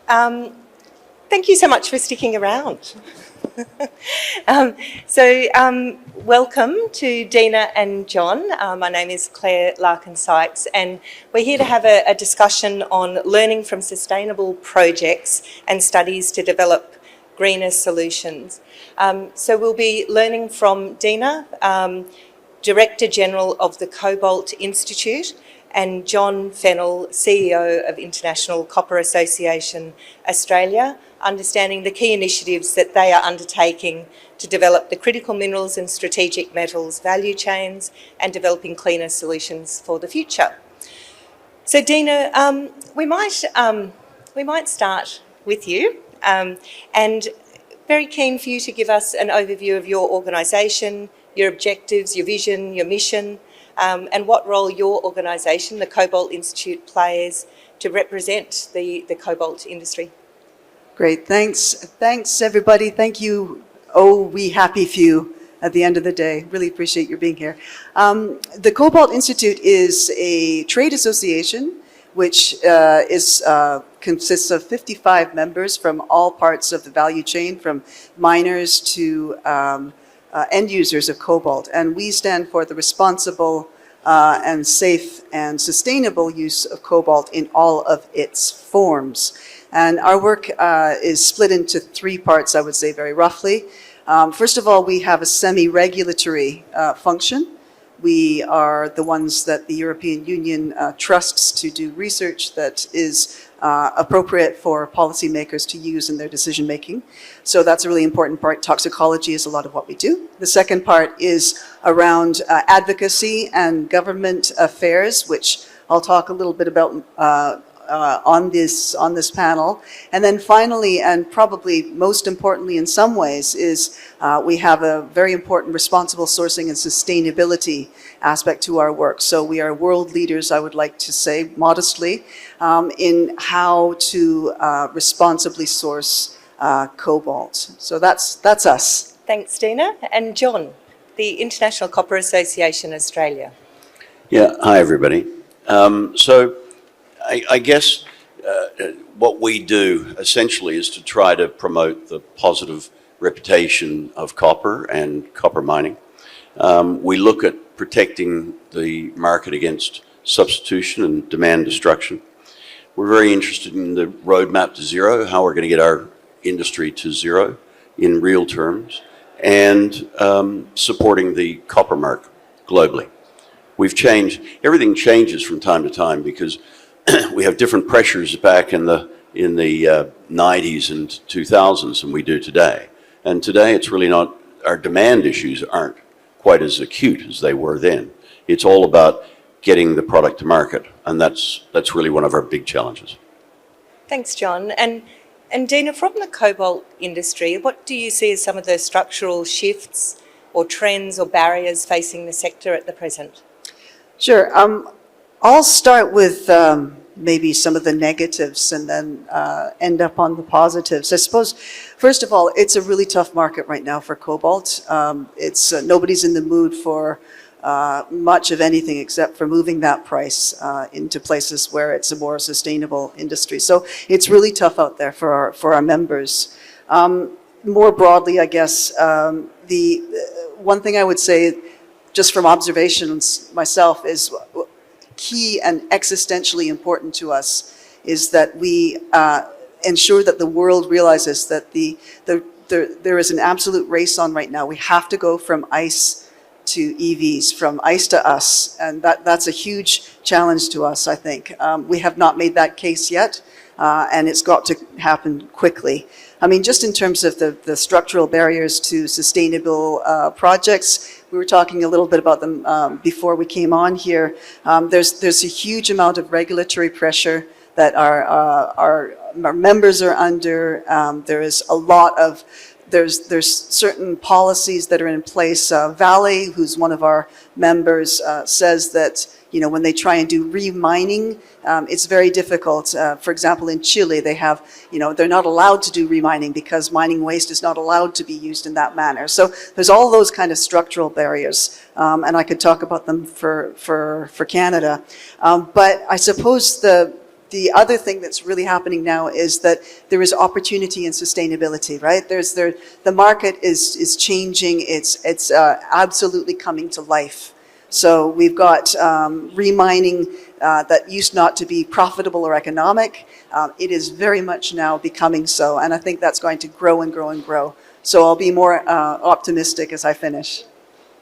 Thank you so much for sticking around. Welcome to Dinah and John. My name is Clare Larkin-Sykes, and we're here to have a discussion on learning from sustainable projects and studies to develop greener solutions. So we'll be learning from Dinah, Director General of the Cobalt Institute, and John Fennell, CEO of International Copper Association Australia, understanding the key initiatives that they are undertaking to develop the critical minerals and strategic metals value chains and developing cleaner solutions for the future. So Dinah, we might start with you, and very keen for you to give us an overview of your organisation, your objectives, your vision, your mission, and what role your organisation, the Cobalt Institute, plays to represent the cobalt industry. Great, thanks. Thanks, everybody. Thank you, oh, we happy few at the end of the day. Really appreciate your being here. The Cobalt Institute is a trade association which consists of 55 members from all parts of the value chain, from miners to end users of cobalt. And we stand for the responsible and safe and sustainable use of cobalt in all of its forms. And our work is split into three parts, I would say, very roughly. First of all, we have a semi-regulatory function. We are the ones that the European Union trusts to do research that is appropriate for policymakers to use in their decision making. So that's a really important part. Toxicology is a lot of what we do. The second part is around advocacy and government affairs, which I'll talk a little bit about on this panel. And then finally, and probably most importantly in some ways, is we have a very important responsible sourcing and sustainability aspect to our work. So we are world leaders, I would like to say, modestly, in how to responsibly source cobalt. So that's us. Thanks, Dinah. And John, the International Copper Association Australia. Yeah, hi everybody. I guess what we do essentially is to try to promote the positive reputation of copper and copper mining. We look at protecting the market against substitution and demand destruction. We're very interested in the roadmap to zero, how we're going to get our industry to zero in real terms, and supporting the copper market globally. We've changed, everything changes from time to time because we have different pressures back in the 90s and 2000s than we do today. And today it's really not, our demand issues aren't quite as acute as they were then. It's all about getting the product to market, and that's really one of our big challenges. Thanks, John. And Dinah, from the cobalt industry, what do you see as some of the structural shifts or trends or barriers facing the sector at the present? Sure. I'll start with maybe some of the negatives and then end up on the positives. I suppose, first of all, it's a really tough market right now for cobalt. Nobody's in the mood for much of anything except for moving that price into places where it's a more sustainable industry. So it's really tough out there for our members. More broadly, I guess, the one thing I would say, just from observations myself, is key and existentially important to us is that we ensure that the world realizes that there is an absolute race on right now. We have to go from ICE to EVs, from ICE to us, and that's a huge challenge to us, I think. We have not made that case yet, and it's got to happen quickly. I mean, just in terms of the structural barriers to sustainable projects, we were talking a little bit about them before we came on here. There's a huge amount of regulatory pressure that our members are under. There is a lot of there's certain policies that are in place. Vale, who's one of our members, says that when they try and do remining, it's very difficult. For example, in Chile, they have, they're not allowed to do remining because mining waste is not allowed to be used in that manner. So there's all those kind of structural barriers, and I could talk about them for Canada. But I suppose the the other thing that's really happening now is that there is opportunity in sustainability, right? The market is changing. It's absolutely coming to life. So we've got remining that used not to be profitable or economic. It is very much now becoming so, and I think that's going to grow and grow and grow. So I'll be more optimistic as I finish.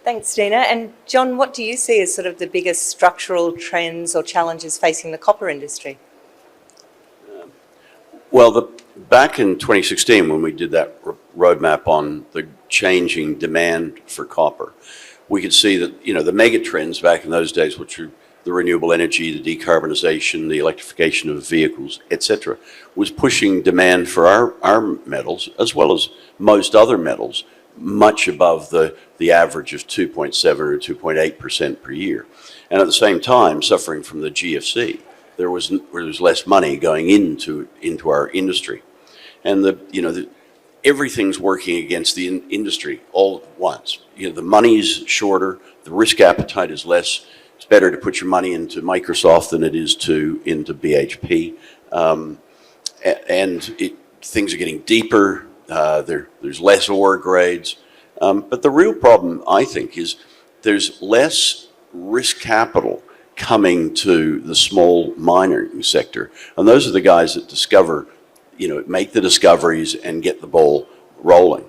Thanks, Dinah. And John, what do you see as sort of the biggest structural trends or challenges facing the copper industry? Well, back in 2016, when we did that roadmap on the changing demand for copper, we could see that, the mega trends back in those days, which are the renewable energy, the decarbonisation, the electrification of vehicles, etc., was pushing demand for our metals, as well as most other metals, much above the average of 2.7 or 2.8% per year. And at the same time, suffering from the GFC, there was less money going into our industry. And everything's working against the industry all at once. The money's shorter, the risk appetite is less. It's better to put your money into Microsoft than it is into BHP. Things are getting deeper. There's less ore grades. But the real problem, I think, is there's less risk capital coming to the small mining sector. And those are the guys that discover, make the discoveries and get the ball rolling.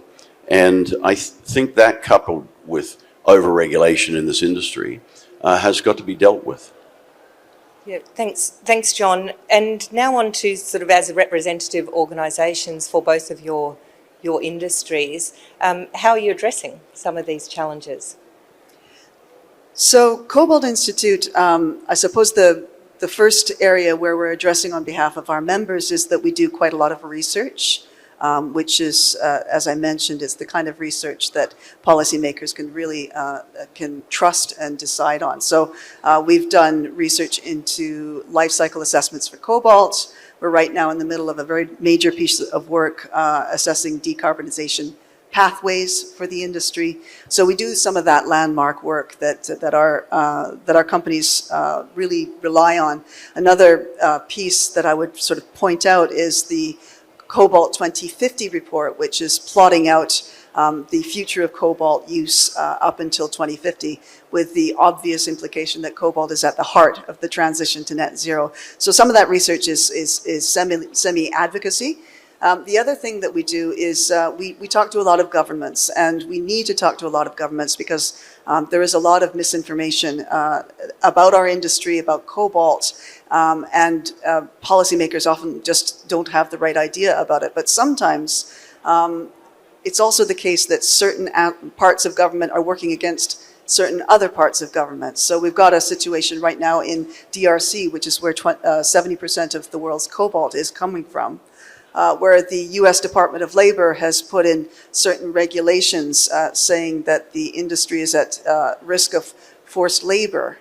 And I think that, coupled with over-regulation in this industry, has got to be dealt with. Yeah, thanks, John. And now on to sort of as representative organisations for both of your industries, how are you addressing some of these challenges? So Cobalt Institute, I suppose the first area where we're addressing on behalf of our members is that we do quite a lot of research, which is, as I mentioned, is the kind of research that policymakers can really can trust and decide on. So we've done research into life cycle assessments for cobalt. We're right now in the middle of a very major piece of work assessing decarbonisation pathways for the industry. So we do some of that landmark work that our companies really rely on. Another piece that I would sort of point out is the Cobalt 2050 report, which is plotting out the future of cobalt use up until 2050, with the obvious implication that cobalt is at the heart of the transition to net zero. So some of that research is semi-advocacy. The other thing that we do is we talk to a lot of governments, and we need to talk to a lot of governments because there is a lot of misinformation about our industry, about cobalt, and policymakers often just don't have the right idea about it. But sometimes it's also the case that certain parts of government are working against certain other parts of government. So we've got a situation right now in DRC, which is where 70% of the world's cobalt is coming from. Where the US Department of Labor has put in certain regulations saying that the industry is at risk of forced labor,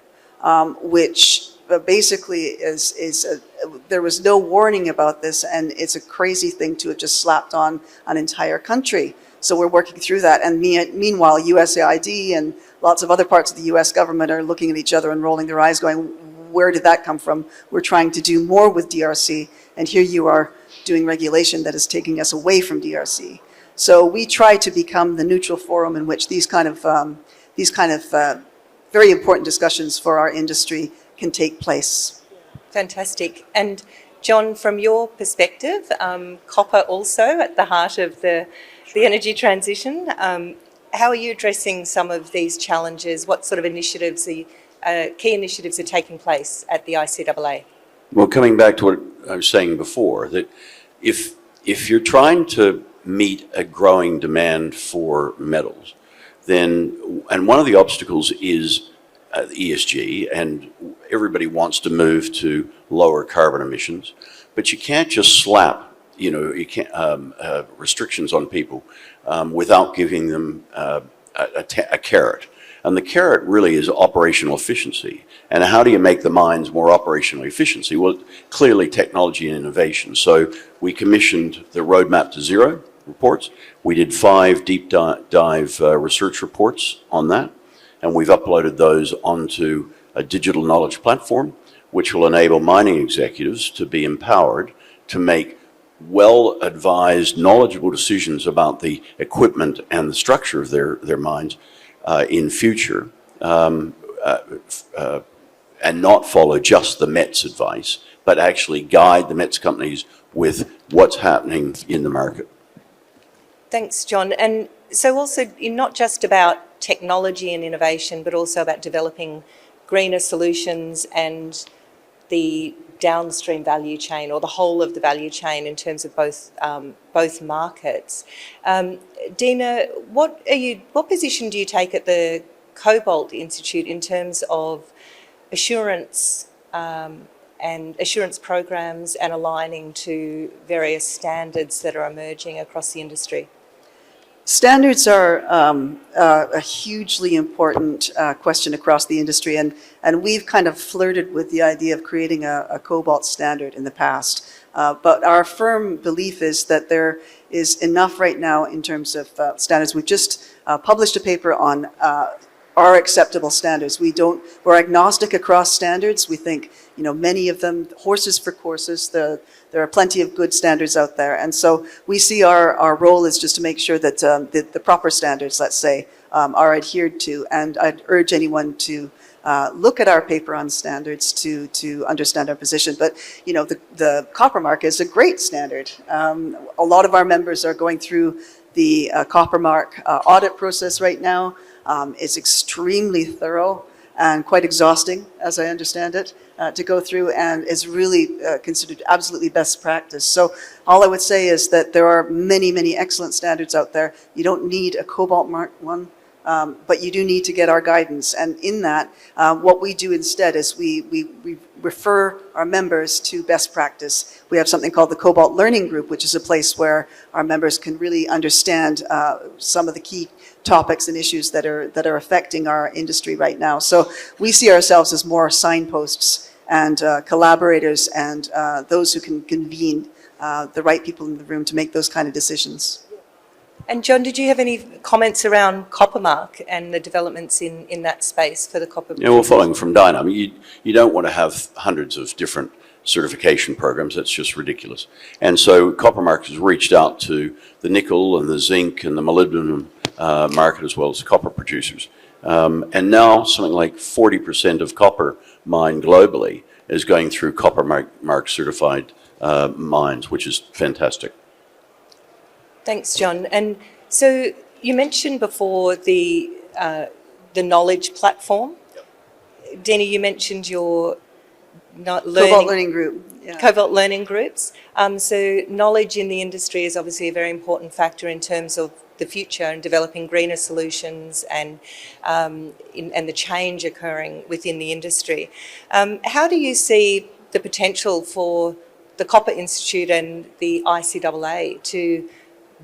which basically there was no warning about this, and it's a crazy thing to have just slapped on an entire country. So we're working through that, and meanwhile USAID and lots of other parts of the US government are looking at each other and rolling their eyes going, where did that come from? We're trying to do more with DRC, and here you are doing regulation that is taking us away from DRC. So we try to become the neutral forum in which these kind of very important discussions for our industry can take place. Fantastic. And John, from your perspective, copper also at the heart of the energy transition. How are you addressing some of these challenges? What sort of initiatives, key initiatives are taking place at the ICAA? Well, coming back to what I was saying before, that if you're trying to meet a growing demand for metals, then, and one of the obstacles is ESG, and everybody wants to move to lower carbon emissions, but you can't just slap, restrictions on people without giving them a carrot. And the carrot really is operational efficiency. And how do you make the mines more operationally efficient? Well, clearly technology and innovation. So we commissioned the Roadmap to Zero reports. We did 5 deep dive research reports on that, and we've uploaded those onto a digital knowledge platform which will enable mining executives to be empowered to make well-advised, knowledgeable decisions about the equipment and the structure of their mines in future, and not follow just the Met's advice, but actually guide the Met's companies with what's happening in the market. Thanks, John. And so also, not just about technology and innovation, but also about developing greener solutions and the downstream value chain, or the whole of the value chain in terms of both markets. Dinah, what position do you take at the Cobalt Institute in terms of assurance and assurance programs and aligning to various standards that are emerging across the industry? Standards are a hugely important question across the industry, and we've kind of flirted with the idea of creating a Cobalt standard in the past. But our firm belief is that there is enough right now in terms of standards. We've just published a paper on our acceptable standards. We're agnostic across standards. We think, many of them, horses for courses, there are plenty of good standards out there. And so we see our role is just to make sure that the proper standards, let's say, are adhered to. And I'd urge anyone to look at our paper on standards to understand our position. But, the copper mark is a great standard. A lot of our members are going through the copper mark audit process right now. It's extremely thorough and quite exhausting, as I understand it, to go through, and is really considered absolutely best practice. So all I would say is that there are many, many excellent standards out there. You don't need a Cobalt Mark 1, but you do need to get our guidance. And in that, what we do instead is we refer our members to best practice. We have something called the Cobalt Learning Group, which is a place where our members can really understand some of the key topics and issues that are affecting our industry right now. So we see ourselves as more signposts and collaborators and those who can convene the right people in the room to make those kind of decisions. And John, did you have any comments around Coppermark and the developments in that space for the copper? Yeah, well, following from Dinah, I mean, you don't want to have hundreds of different certification programs. That's just ridiculous. And so Coppermark has reached out to the nickel and the zinc and the molybdenum market, as well as the copper producers. And now something like 40% of copper mined globally is going through Coppermark certified mines, which is fantastic. Thanks, John. And so you mentioned before the knowledge platform. Yep. Dinah, you mentioned your Cobalt Learning Group. Yeah. Cobalt Learning Groups. So knowledge in the industry is obviously a very important factor in terms of the future and developing greener solutions and the change occurring within the industry. How do you see the potential for the Copper Institute and the ICAA to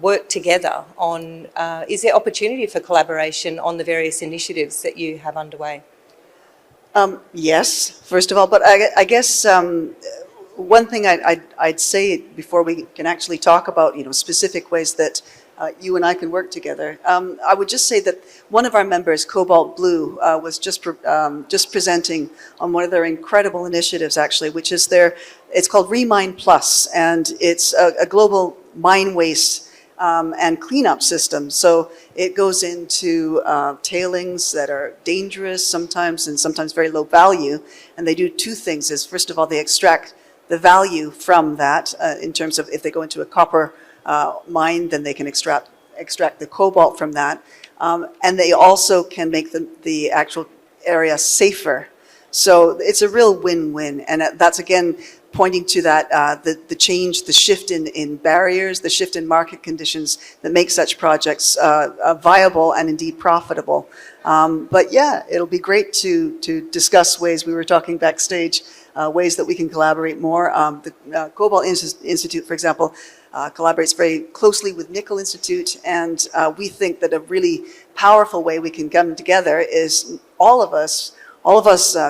work together on, is there opportunity for collaboration on the various initiatives that you have underway? Yes, first of all, but I guess one thing I'd say before we can actually talk about, specific ways that you and I can work together, I would just say that one of our members, Cobalt Blue, was just presenting on one of their incredible initiatives, actually, which is it's called Remine Plus, and it's a global mine waste and cleanup system. So it goes into tailings that are dangerous sometimes and sometimes very low value. And they do two things. First of all, they extract the value from that in terms of if they go into a copper mine, then they can extract the cobalt from that. And they also can make the actual area safer. So it's a real win-win. And that's, again, pointing to that, the change, the shift in barriers, the shift in market conditions that make such projects viable and indeed profitable. But yeah, it'll be great to discuss ways, we were talking backstage, ways that we can collaborate more. The Cobalt Institute, for example, collaborates very closely with Nickel Institute, and we think that a really powerful way we can come together is all of us,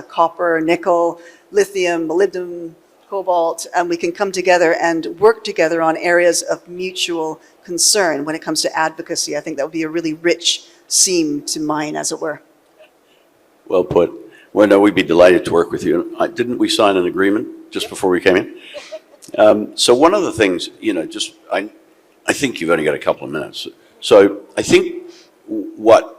copper, nickel, lithium, molybdenum, cobalt, and we can come together and work together on areas of mutual concern when it comes to advocacy. I think that would be a really rich seam to mine, as it were. Well put. Well, no, we'd be delighted to work with you. Didn't we sign an agreement just before we came in? So one of the things, I think you've only got a couple of minutes. So I think what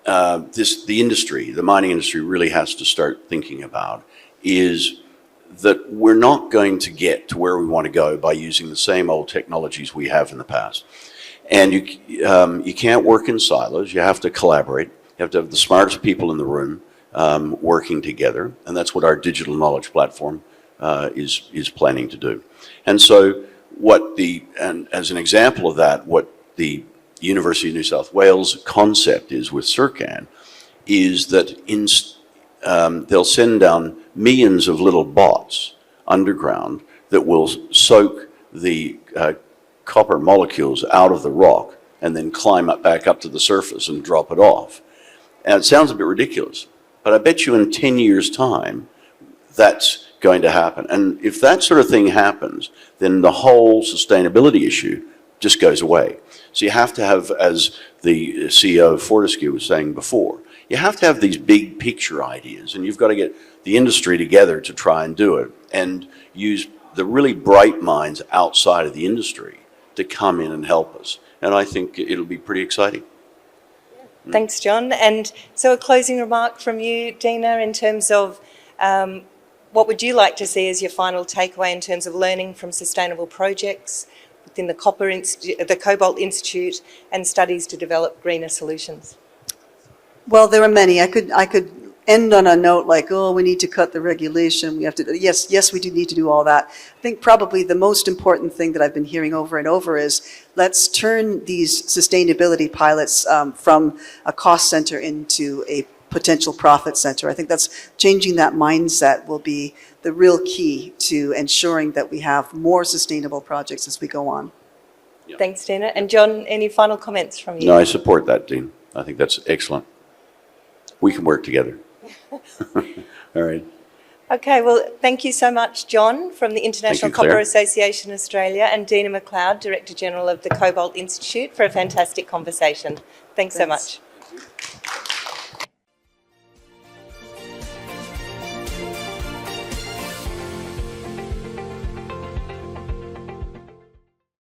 the industry, the mining industry, really has to start thinking about is that we're not going to get to where we want to go by using the same old technologies we have in the past. And you can't work in silos. You have to collaborate. You have to have the smartest people in the room working together, and that's what our digital knowledge platform is planning to do. And so and as an example of that, what the University of New South Wales concept is with CIRCAN is that they'll send down millions of little bots underground that will soak the copper molecules out of the rock and then climb back up to the surface and drop it off. And it sounds a bit ridiculous, but I bet you in 10 years' time, that's going to happen. And if that sort of thing happens, then the whole sustainability issue just goes away. So you have to have, as the CEO of Fortescue was saying before, you have to have these big picture ideas, and you've got to get the industry together to try and do it, and use the really bright minds outside of the industry to come in and help us. And I think it'll be pretty exciting. Thanks, John. And so a closing remark from you, Dinah, in terms of what would you like to see as your final takeaway in terms of learning from sustainable projects within the Cobalt Institute and studies to develop greener solutions? Well, there are many. I could end on a note like, oh, we need to cut the regulation. We have to, yes, we do need to do all that. I think probably the most important thing that I've been hearing over and over is let's turn these sustainability pilots from a cost center into a potential profit center. I think that's changing that mindset will be the real key to ensuring that we have more sustainable projects as we go on. Yeah. Thanks, Dinah. And John, any final comments from you? No, I support that, Dean. I think that's excellent. We can work together. All right. Okay, well, thank you so much, John, from the International Copper Association Australia, and Dinah McLeod, Director General of the Cobalt Institute, for a fantastic conversation. Thanks so much.